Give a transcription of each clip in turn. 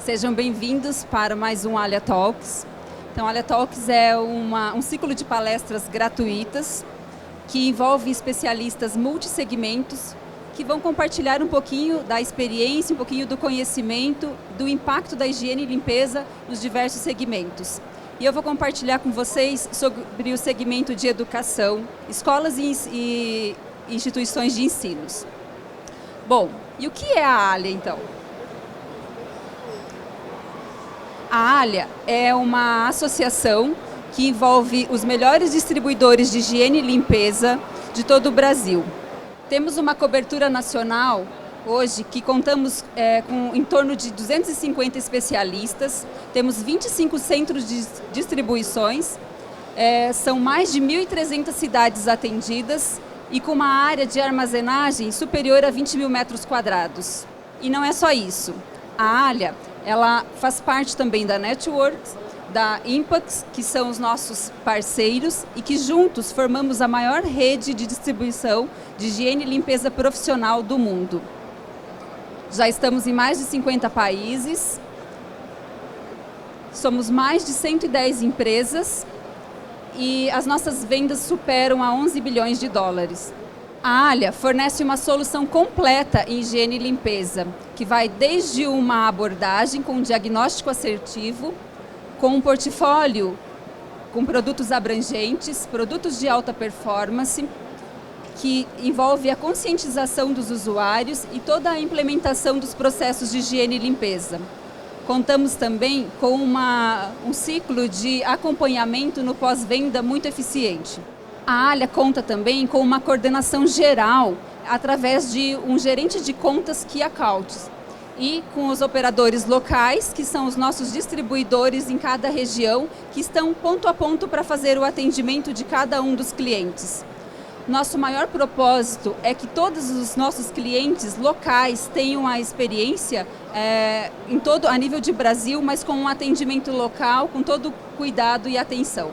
Sejam bem-vindos para mais um Alia Talks. Então, Alia Talks é um ciclo de palestras gratuitas que envolve especialistas multissegmentos que vão compartilhar um pouquinho da experiência, um pouquinho do conhecimento, do impacto da higiene e limpeza nos diversos segmentos. E eu vou compartilhar com vocês sobre o segmento de educação, escolas e instituições de ensinos. Bom, e o que é a Alia, então? A Alia é uma associação que envolve os melhores distribuidores de higiene e limpeza de todo o Brasil. Temos uma cobertura nacional hoje que contamos com em torno de 250 especialistas, temos 25 centros de distribuições, são mais de 1.300 cidades atendidas e com uma área de armazenagem superior a 20 mil metros quadrados. E não é só isso. A Alia, ela faz parte também da Networks, da Impax, que são os nossos parceiros e que juntos formamos a maior rede de distribuição de higiene e limpeza profissional do mundo. Já estamos em mais de 50 países, somos mais de 110 empresas e as nossas vendas superam a 11 bilhões de dólares. A Alia fornece uma solução completa em higiene e limpeza, que vai desde uma abordagem com um diagnóstico assertivo, com um portfólio com produtos abrangentes, produtos de alta performance, que envolve a conscientização dos usuários e toda a implementação dos processos de higiene e limpeza. Contamos também com um ciclo de acompanhamento no pós-venda muito eficiente. A Alia conta também com uma coordenação geral através de um gerente de contas Key Accounts e com os operadores locais, que são os nossos distribuidores em cada região, que estão ponto a ponto para fazer o atendimento de cada um dos clientes. Nosso maior propósito é que todos os nossos clientes locais tenham a experiência a nível de Brasil, mas com um atendimento local, com todo cuidado e atenção.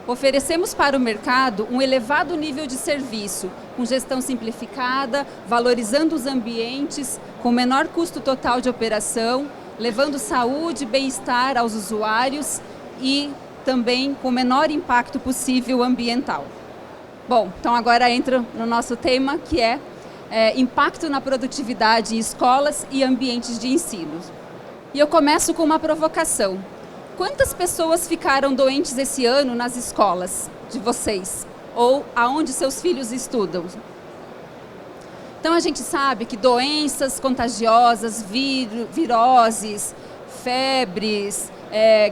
Oferecemos para o mercado um elevado nível de serviço, com gestão simplificada, valorizando os ambientes, com menor custo total de operação, levando saúde e bem-estar aos usuários e também com o menor impacto possível ambiental. Bom, então agora entro no nosso tema, que é impacto na produtividade em escolas e ambientes de ensino. E eu começo com uma provocação. Quantas pessoas ficaram doentes esse ano nas escolas de vocês? Ou aonde seus filhos estudam? Então a gente sabe que doenças contagiosas, viroses, febres,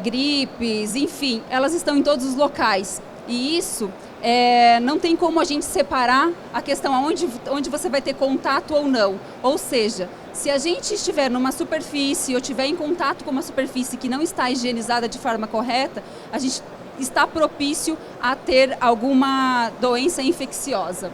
gripes, enfim, elas estão em todos os locais. E isso não tem como a gente separar a questão onde você vai ter contato ou não. Ou seja, se a gente estiver numa superfície ou estiver em contato com uma superfície que não está higienizada de forma correta, a gente está propício a ter alguma doença infecciosa.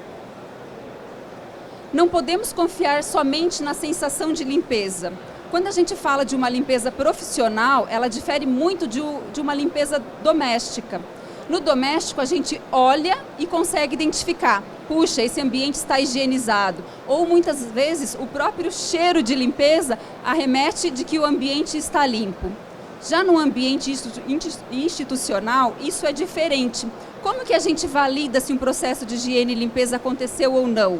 Não podemos confiar somente na sensação de limpeza. Quando a gente fala de uma limpeza profissional, ela difere muito de uma limpeza doméstica. No doméstico, a gente olha e consegue identificar. Puxa, esse ambiente está higienizado. Ou muitas vezes o próprio cheiro de limpeza arremete de que o ambiente está limpo. Já no ambiente institucional, isso é diferente. Como que a gente valida se um processo de higiene e limpeza aconteceu ou não?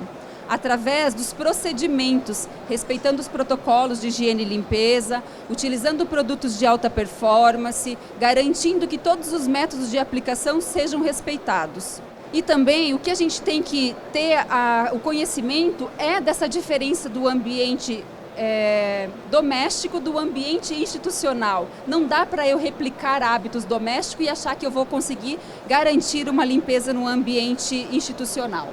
Através dos procedimentos, respeitando os protocolos de higiene e limpeza, utilizando produtos de alta performance, garantindo que todos os métodos de aplicação sejam respeitados. E também o que a gente tem que ter o conhecimento é dessa diferença do ambiente doméstico do ambiente institucional. Não dá para eu replicar hábitos domésticos e achar que eu vou conseguir garantir uma limpeza no ambiente institucional.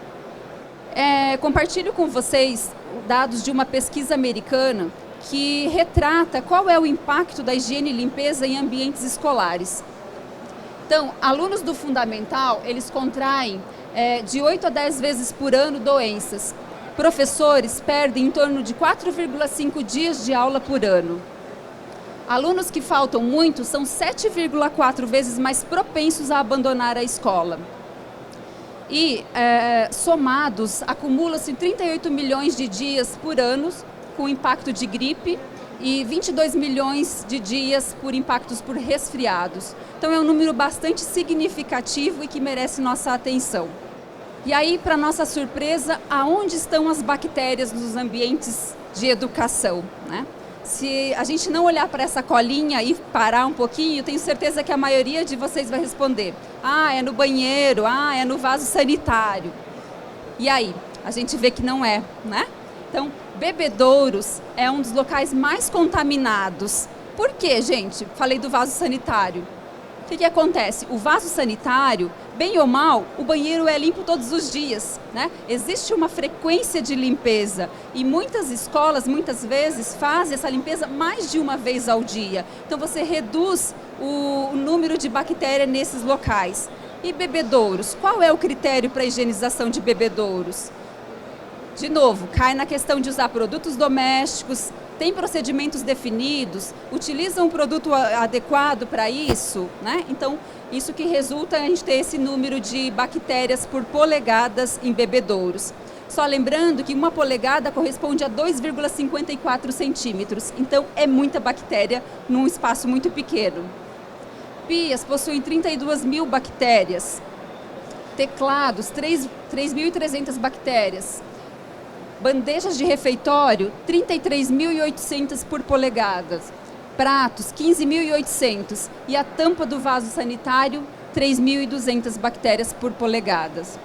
Compartilho com vocês dados de uma pesquisa americana que retrata qual é o impacto da higiene e limpeza em ambientes escolares. Então, alunos do fundamental, eles contraem de 8 a 10 vezes por ano doenças. Professores perdem em torno de 4,5 dias de aula por ano. Alunos que faltam muito são 7,4 vezes mais propensos a abandonar a escola. E, somados, acumula-se 38 milhões de dias por ano com impacto de gripe e 22 milhões de dias por impactos por resfriados. Então é um número bastante significativo e que merece nossa atenção. E aí, para nossa surpresa, aonde estão as bactérias nos ambientes de educação, né? Se a gente não olhar para essa colinha e parar um pouquinho, eu tenho certeza que a maioria de vocês vai responder: ah, é no banheiro, ah, é no vaso sanitário. E aí? A gente vê que não é, né? Então, bebedouros é um dos locais mais contaminados. Por quê, gente? Falei do vaso sanitário. O que acontece? O vaso sanitário, bem ou mal, o banheiro é limpo todos os dias, né? Existe uma frequência de limpeza e muitas escolas, muitas vezes, fazem essa limpeza mais de uma vez ao dia. Então, você reduz o número de bactérias nesses locais. E bebedouros? Qual é o critério para a higienização de bebedouros? De novo, cai na questão de usar produtos domésticos, tem procedimentos definidos, utilizam um produto adequado para isso, né? Então, isso que resulta a gente ter esse número de bactérias por polegadas em bebedouros. Só lembrando que uma polegada corresponde a 2,54 centímetros, então é muita bactéria num espaço muito pequeno. Pias possuem 32 mil bactérias, teclados, 3.300 bactérias. Bandejas de refeitório, 33.800 por polegada. Pratos, 15.800. E a tampa do vaso sanitário, 3.200 bactérias por polegadas.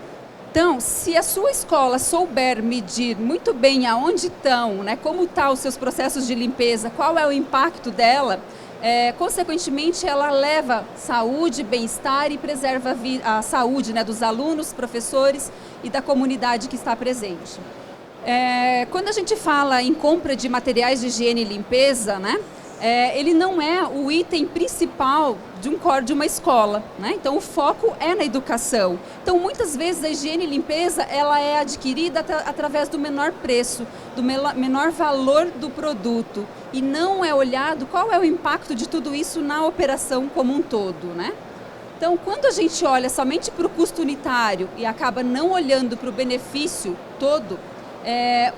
Então, se a sua escola souber medir muito bem aonde estão, né, como estão os seus processos de limpeza, qual é o impacto dela, consequentemente ela leva saúde, bem-estar e preserva a saúde, né, dos alunos, professores e da comunidade que está presente. Quando a gente fala em compra de materiais de higiene e limpeza, né, ele não é o item principal de uma escola, né? Então o foco é na educação. Então muitas vezes a higiene e limpeza ela é adquirida através do menor preço, do menor valor do produto e não é olhado qual é o impacto de tudo isso na operação como um todo, né? Então quando a gente olha somente para o custo unitário e acaba não olhando para o benefício todo,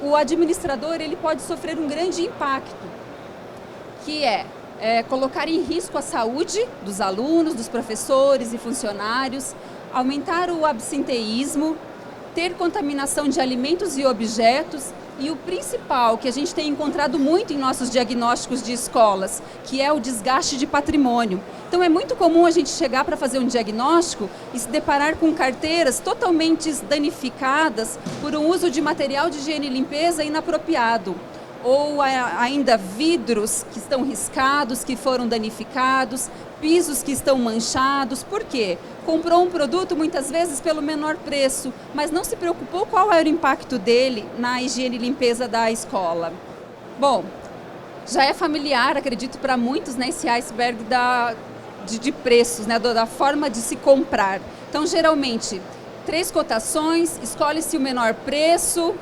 o administrador ele pode sofrer um grande impacto, que é colocar em risco a saúde dos alunos, dos professores e funcionários, aumentar o absenteísmo, ter contaminação de alimentos e objetos e o principal, que a gente tem encontrado muito em nossos diagnósticos de escolas, que é o desgaste de patrimônio. Então é muito comum a gente chegar para fazer um diagnóstico e se deparar com carteiras totalmente danificadas por um uso de material de higiene e limpeza inapropriado. Ou ainda vidros que estão riscados, que foram danificados, pisos que estão manchados. Por quê? Comprou um produto muitas vezes pelo menor preço, mas não se preocupou qual era o impacto dele na higiene e limpeza da escola. Bom, já é familiar, acredito, para muitos, né, esse iceberg de preços, né, da forma de se comprar. Então, geralmente, 3 cotações, escolhe-se o menor preço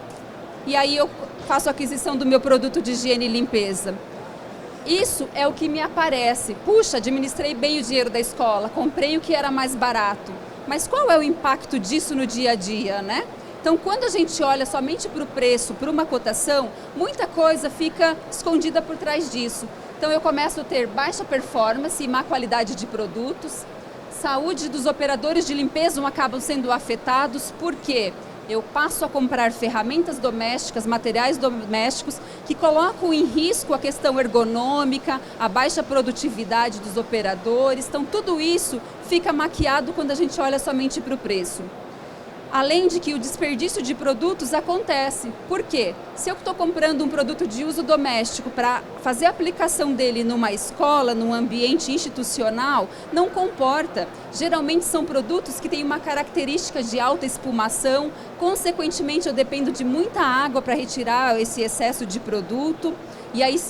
e aí eu faço a aquisição do meu produto de higiene e limpeza. Isso é o que me aparece. Puxa, administrei bem o dinheiro da escola, comprei o que era mais barato. Mas qual é o impacto disso no dia a dia, né? Então, quando a gente olha somente para o preço, para uma cotação, muita coisa fica escondida por trás disso. Então, eu começo a ter baixa performance e má qualidade de produtos. Saúde dos operadores de limpeza acabam sendo afetados. Por quê? Eu passo a comprar ferramentas domésticas, materiais domésticos que colocam em risco a questão ergonômica, a baixa produtividade dos operadores. Então, tudo isso fica maquiado quando a gente olha somente para o preço. Além de que o desperdício de produtos acontece. Por quê? Se eu estou comprando um produto de uso doméstico para fazer a aplicação dele numa escola, num ambiente institucional, não comporta. Geralmente são produtos que têm uma característica de alta espumação, consequentemente eu dependo de muita água para retirar esse excesso de produto e aí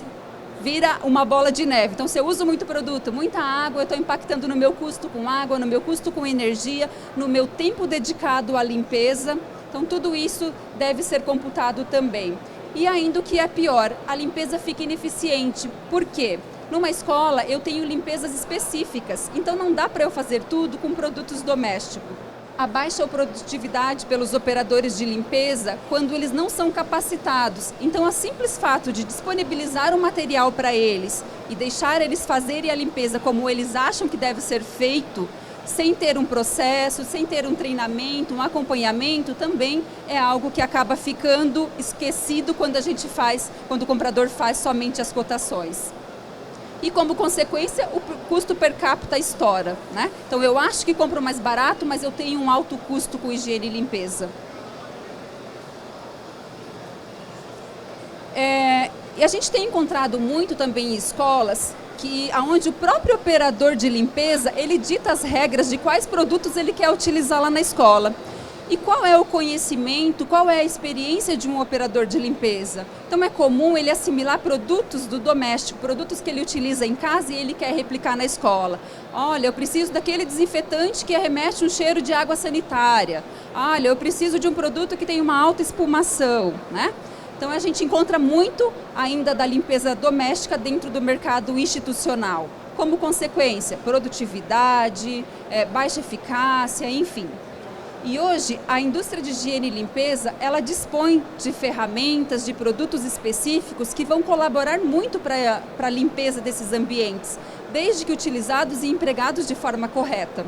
vira uma bola de neve. Então, se eu uso muito produto, muita água, eu estou impactando no meu custo com água, no meu custo com energia, no meu tempo dedicado à limpeza. Então, tudo isso deve ser computado também. E ainda o que é pior, a limpeza fica ineficiente. Por quê? Numa escola, eu tenho limpezas específicas, então não dá para eu fazer tudo com produtos domésticos. A baixa produtividade pelos operadores de limpeza quando eles não são capacitados. Então, o simples fato de disponibilizar o material para eles e deixar eles fazerem a limpeza como eles acham que deve ser feito, sem ter um processo, sem ter um treinamento, um acompanhamento, também é algo que acaba ficando esquecido quando quando o comprador faz somente as cotações. E como consequência, o custo per capita estoura, né? Então eu acho que compro mais barato, mas eu tenho um alto custo com higiene e limpeza. E a gente tem encontrado muito também em escolas onde o próprio operador de limpeza, ele dita as regras de quais produtos ele quer utilizar lá na escola. E qual é o conhecimento, qual é a experiência de um operador de limpeza? Então é comum ele assimilar produtos do doméstico, produtos que ele utiliza em casa e ele quer replicar na escola. Olha, eu preciso daquele desinfetante que remete um cheiro de água sanitária. Olha, eu preciso de um produto que tem uma alta espumação, né? Então a gente encontra muito ainda da limpeza doméstica dentro do mercado institucional. Como consequência, produtividade, baixa eficácia, enfim. E hoje, a indústria de higiene e limpeza, ela dispõe de ferramentas, de produtos específicos que vão colaborar muito para a limpeza desses ambientes, desde que utilizados e empregados de forma correta.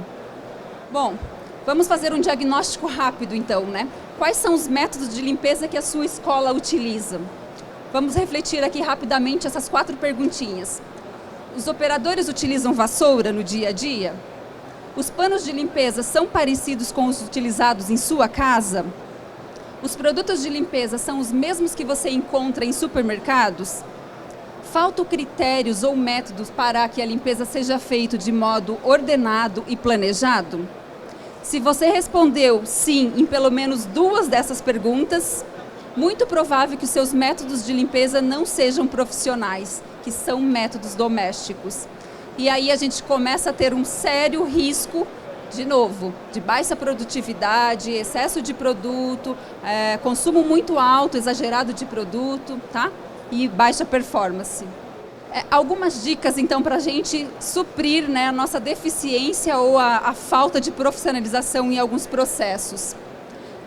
Bom, vamos fazer um diagnóstico rápido então, né? Quais são os métodos de limpeza que a sua escola utiliza? Vamos refletir aqui rapidamente essas 4 perguntinhas. Os operadores utilizam vassoura no dia a dia? Os panos de limpeza são parecidos com os utilizados em sua casa? Os produtos de limpeza são os mesmos que você encontra em supermercados? Faltam critérios ou métodos para que a limpeza seja feita de modo ordenado e planejado? Se você respondeu sim em pelo menos 2 dessas perguntas, muito provável que os seus métodos de limpeza não sejam profissionais, que são métodos domésticos. E aí a gente começa a ter um sério risco, de novo, de baixa produtividade, excesso de produto, consumo muito alto, exagerado de produto, tá? E baixa performance. Algumas dicas, então, para a gente suprir, né, a nossa deficiência ou a falta de profissionalização em alguns processos.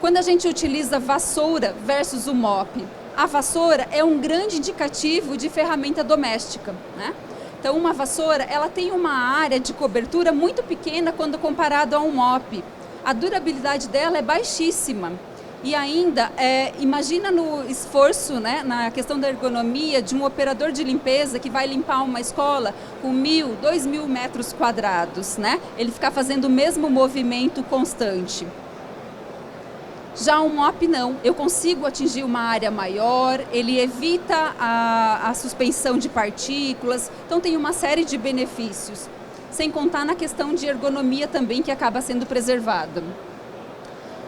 Quando a gente utiliza vassoura versus o mop, a vassoura é um grande indicativo de ferramenta doméstica, né? Então, uma vassoura, ela tem uma área de cobertura muito pequena quando comparado a um mop. A durabilidade dela é baixíssima. E ainda, imagina no esforço, né, na questão da ergonomia de um operador de limpeza que vai limpar uma escola com 1.000, 2.000 metros quadrados, né? Ele ficar fazendo o mesmo movimento constante. Já o mop não, eu consigo atingir uma área maior, ele evita a suspensão de partículas, então tem uma série de benefícios, sem contar na questão de ergonomia também que acaba sendo preservada.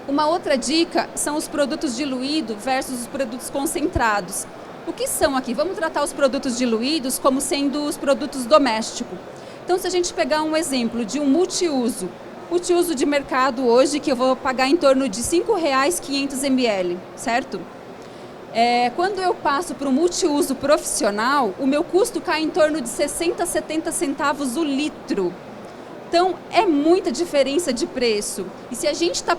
Uma outra dica são os produtos diluídos versus os produtos concentrados. O que são aqui? Vamos tratar os produtos diluídos como sendo os produtos domésticos. Então, se a gente pegar um exemplo de um multiuso de mercado hoje, que eu vou pagar em torno de R$ 5,00 500 ml, certo? Quando eu passo para um multiuso profissional, o meu custo cai em torno de 60, 70 centavos o litro. Então, é muita diferença de preço. E se a gente está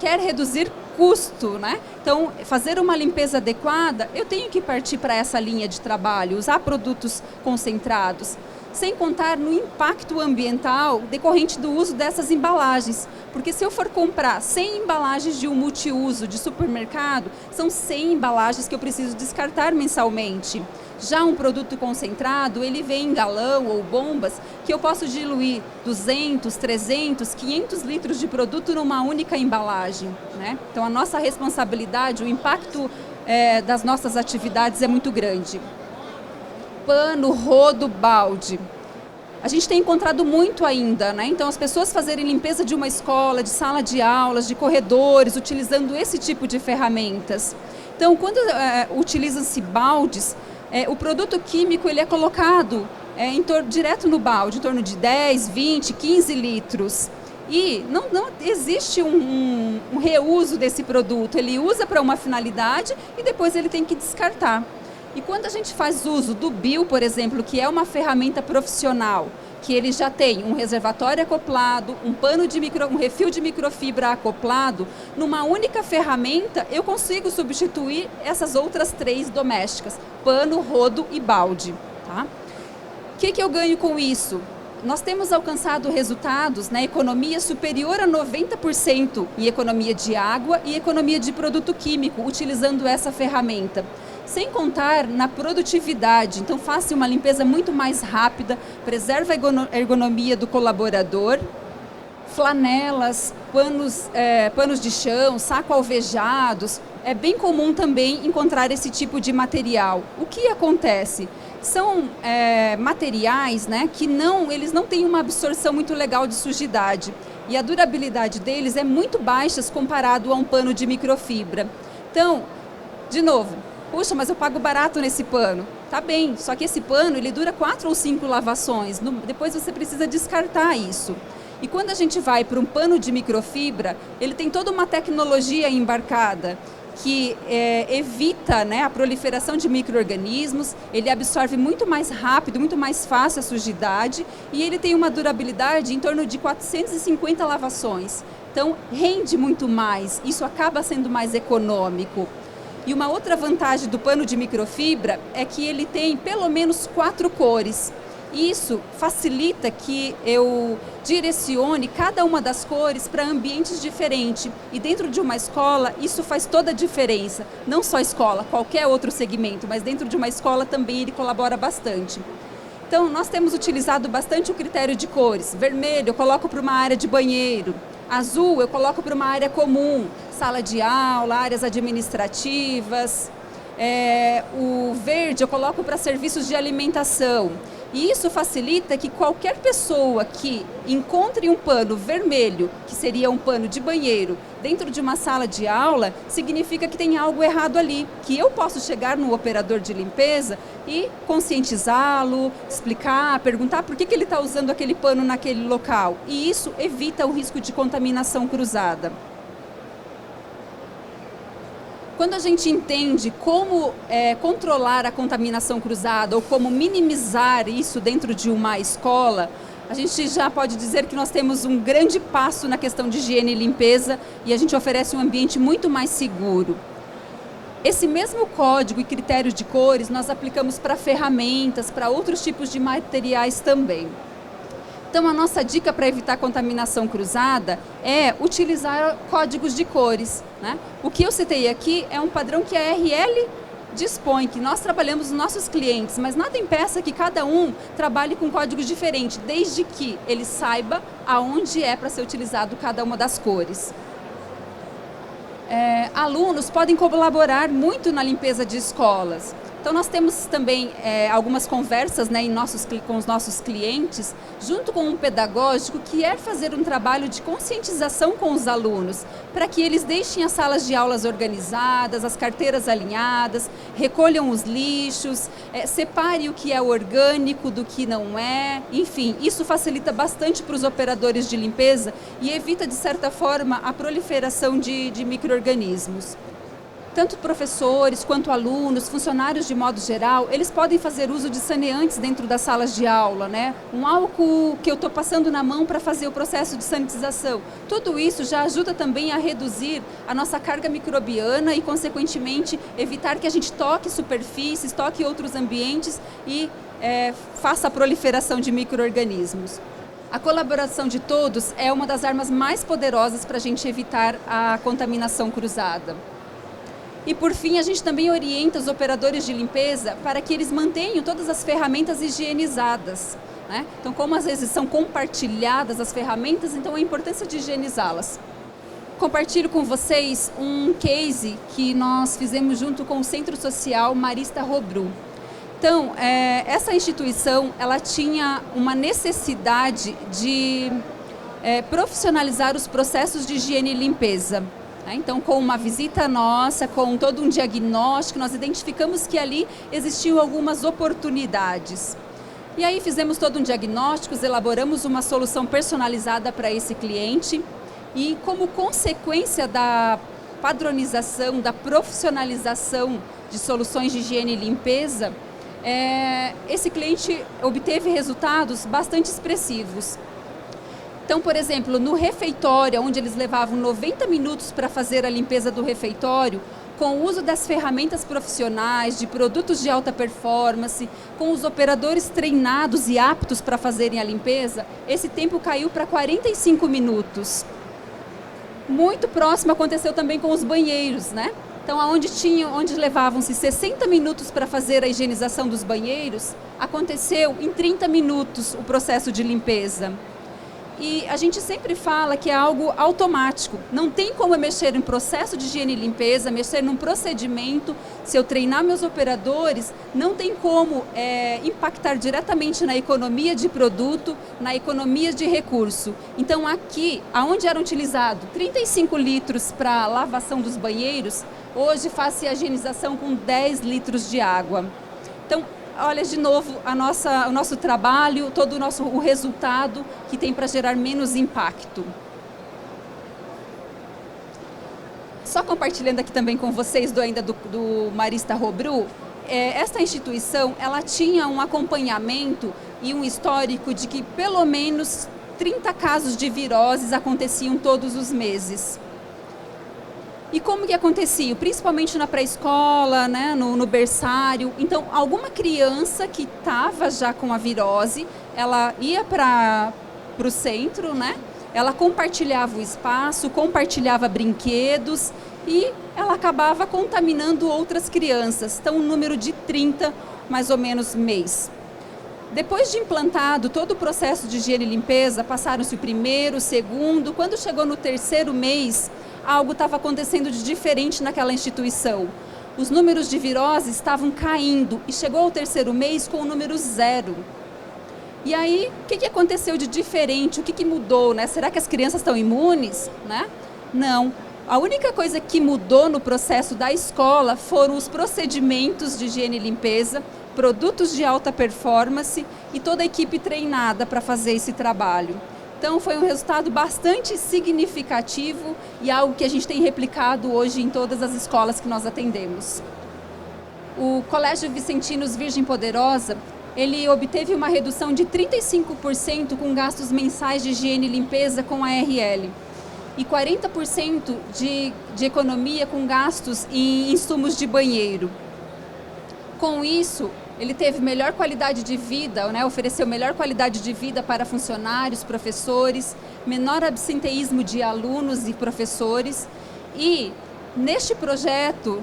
quer reduzir custo, né? Então, fazer uma limpeza adequada, eu tenho que partir para essa linha de trabalho, usar produtos concentrados. Sem contar no impacto ambiental decorrente do uso dessas embalagens. Porque se eu for comprar 100 embalagens de um multiuso de supermercado, são 100 embalagens que eu preciso descartar mensalmente. Já um produto concentrado, ele vem em galão ou bombas, que eu posso diluir 200, 300, 500 litros de produto numa única embalagem, né? Então, a nossa responsabilidade, o impacto das nossas atividades é muito grande. Pano, rodo, balde. A gente tem encontrado muito ainda, né? Então, as pessoas fazerem limpeza de uma escola, de sala de aulas, de corredores, utilizando esse tipo de ferramentas. Então, quando utilizam-se baldes, o produto químico ele é colocado direto no balde, em torno de 10, 20, 15 litros. E não existe um reuso desse produto. Ele usa para uma finalidade e depois ele tem que descartar. E quando a gente faz uso do BIO, por exemplo, que é uma ferramenta profissional, que ele já tem um reservatório acoplado, um refil de microfibra acoplado, numa única ferramenta eu consigo substituir essas outras 3 domésticas, pano, rodo e balde. Tá? O que eu ganho com isso? Nós temos alcançado resultados na economia superior a 90% em economia de água e economia de produto químico, utilizando essa ferramenta. Sem contar na produtividade, então faça uma limpeza muito mais rápida, preserva a ergonomia do colaborador, flanelas, panos de chão, saco alvejados, é bem comum também encontrar esse tipo de material. O que acontece? São materiais, né, que eles não têm uma absorção muito legal de sujidade e a durabilidade deles é muito baixa comparado a um pano de microfibra. Então, de novo, puxa, mas eu pago barato nesse pano. Tá bem, só que esse pano ele dura 4 ou 5 lavações, depois você precisa descartar isso. E quando a gente vai para um pano de microfibra, ele tem toda uma tecnologia embarcada que evita, né, a proliferação de micro-organismos, ele absorve muito mais rápido, muito mais fácil a sujidade e ele tem uma durabilidade em torno de 450 lavações. Então, rende muito mais, isso acaba sendo mais econômico. E uma outra vantagem do pano de microfibra é que ele tem pelo menos 4 cores. Isso facilita que eu direcione cada uma das cores para ambientes diferentes. E dentro de uma escola, isso faz toda a diferença. Não só escola, qualquer outro segmento, mas dentro de uma escola também ele colabora bastante. Então, nós temos utilizado bastante o critério de cores. Vermelho eu coloco para uma área de banheiro. Azul eu coloco para uma área comum, sala de aula, áreas administrativas. O verde eu coloco para serviços de alimentação. E isso facilita que qualquer pessoa que encontre um pano vermelho, que seria um pano de banheiro, dentro de uma sala de aula, significa que tem algo errado ali, que eu posso chegar no operador de limpeza e conscientizá-lo, explicar, perguntar por que ele está usando aquele pano naquele local. E isso evita o risco de contaminação cruzada. Quando a gente entende como controlar a contaminação cruzada ou como minimizar isso dentro de uma escola, a gente já pode dizer que nós temos um grande passo na questão de higiene e limpeza e a gente oferece um ambiente muito mais seguro. Esse mesmo código e critérios de cores nós aplicamos para ferramentas, para outros tipos de materiais também. Então, a nossa dica para evitar contaminação cruzada é utilizar códigos de cores, né? O que eu citei aqui é um padrão que a RL dispõe, que nós trabalhamos nos nossos clientes, mas nada impeça que cada um trabalhe com códigos diferentes, desde que ele saiba aonde é para ser utilizado cada uma das cores. Alunos podem colaborar muito na limpeza de escolas. Então, nós temos também algumas conversas, né, com os nossos clientes, junto com um pedagógico que é fazer um trabalho de conscientização com os alunos, para que eles deixem as salas de aulas organizadas, as carteiras alinhadas, recolham os lixos, separem o que é orgânico do que não é. Enfim, isso facilita bastante para os operadores de limpeza e evita, de certa forma, a proliferação de micro-organismos. Tanto professores quanto alunos, funcionários de modo geral, eles podem fazer uso de saneantes dentro das salas de aula, né? Um álcool que eu estou passando na mão para fazer o processo de sanitização. Tudo isso já ajuda também a reduzir a nossa carga microbiana e, consequentemente, evitar que a gente toque superfícies, toque outros ambientes e faça a proliferação de micro-organismos. A colaboração de todos é uma das armas mais poderosas para a gente evitar a contaminação cruzada. E, por fim, a gente também orienta os operadores de limpeza para que eles mantenham todas as ferramentas higienizadas, né? Então, como às vezes são compartilhadas as ferramentas, então a importância de higienizá-las. Compartilho com vocês um case que nós fizemos junto com o Centro Social Marista Robru. Então, essa instituição, ela tinha uma necessidade de profissionalizar os processos de higiene e limpeza. Então, com uma visita nossa, com todo um diagnóstico, nós identificamos que ali existiam algumas oportunidades. E aí fizemos todo um diagnóstico, elaboramos uma solução personalizada para esse cliente e, como consequência da padronização, da profissionalização de soluções de higiene e limpeza, esse cliente obteve resultados bastante expressivos. Então, por exemplo, no refeitório, onde eles levavam 90 minutos para fazer a limpeza do refeitório, com o uso das ferramentas profissionais, de produtos de alta performance, com os operadores treinados e aptos para fazerem a limpeza, esse tempo caiu para 45 minutos. Muito próximo aconteceu também com os banheiros, né? Então, onde levavam-se 60 minutos para fazer a higienização dos banheiros, aconteceu em 30 minutos o processo de limpeza. E a gente sempre fala que é algo automático. Não tem como eu mexer em processo de higiene e limpeza, mexer num procedimento. Se eu treinar meus operadores, não tem como impactar diretamente na economia de produto, na economia de recurso. Então aqui, onde era utilizado 35 litros para lavação dos banheiros, hoje faz-se a higienização com 10 litros de água. Então, olha de novo o nosso trabalho, todo o resultado que tem para gerar menos impacto. Só compartilhando aqui também com vocês do Marista Robru, esta instituição ela tinha um acompanhamento e um histórico de que pelo menos 30 casos de viroses aconteciam todos os meses. E como que acontecia? Principalmente na pré-escola, né, no berçário. Então, alguma criança que estava já com a virose, ela ia para o centro, né? Ela compartilhava o espaço, compartilhava brinquedos e ela acabava contaminando outras crianças. Então, um número de 30, mais ou menos, mês. Depois de implantado todo o processo de higiene e limpeza, passaram-se o primeiro, o segundo. Quando chegou no terceiro mês, algo estava acontecendo de diferente naquela instituição. Os números de virose estavam caindo e chegou ao terceiro mês com o número 0. E aí, o que aconteceu de diferente? O que mudou, né? Será que as crianças estão imunes, né? Não. A única coisa que mudou no processo da escola foram os procedimentos de higiene e limpeza, produtos de alta performance e toda a equipe treinada para fazer esse trabalho. Então, foi um resultado bastante significativo e algo que a gente tem replicado hoje em todas as escolas que nós atendemos. O Colégio Vicentinos Virgem Poderosa, ele obteve uma redução de 35% com gastos mensais de higiene e limpeza com a ARL e 40% de economia com gastos em insumos de banheiro. Com isso, ele teve melhor qualidade de vida, né? Ofereceu melhor qualidade de vida para funcionários, professores, menor absenteísmo de alunos e professores. E neste projeto,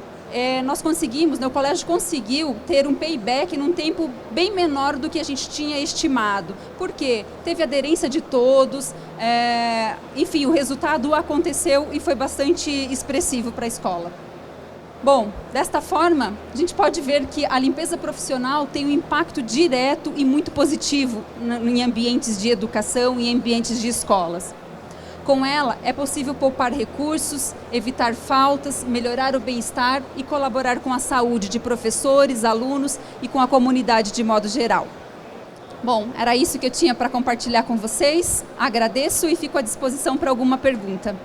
nós conseguimos, né, o colégio conseguiu ter um payback num tempo bem menor do que a gente tinha estimado. Por quê? Teve aderência de todos, enfim, o resultado aconteceu e foi bastante expressivo para a escola. Bom, desta forma, a gente pode ver que a limpeza profissional tem um impacto direto e muito positivo em ambientes de educação e em ambientes de escolas. Com ela, é possível poupar recursos, evitar faltas, melhorar o bem-estar e colaborar com a saúde de professores, alunos e com a comunidade de modo geral. Bom, era isso que eu tinha para compartilhar com vocês. Agradeço e fico à disposição para alguma pergunta.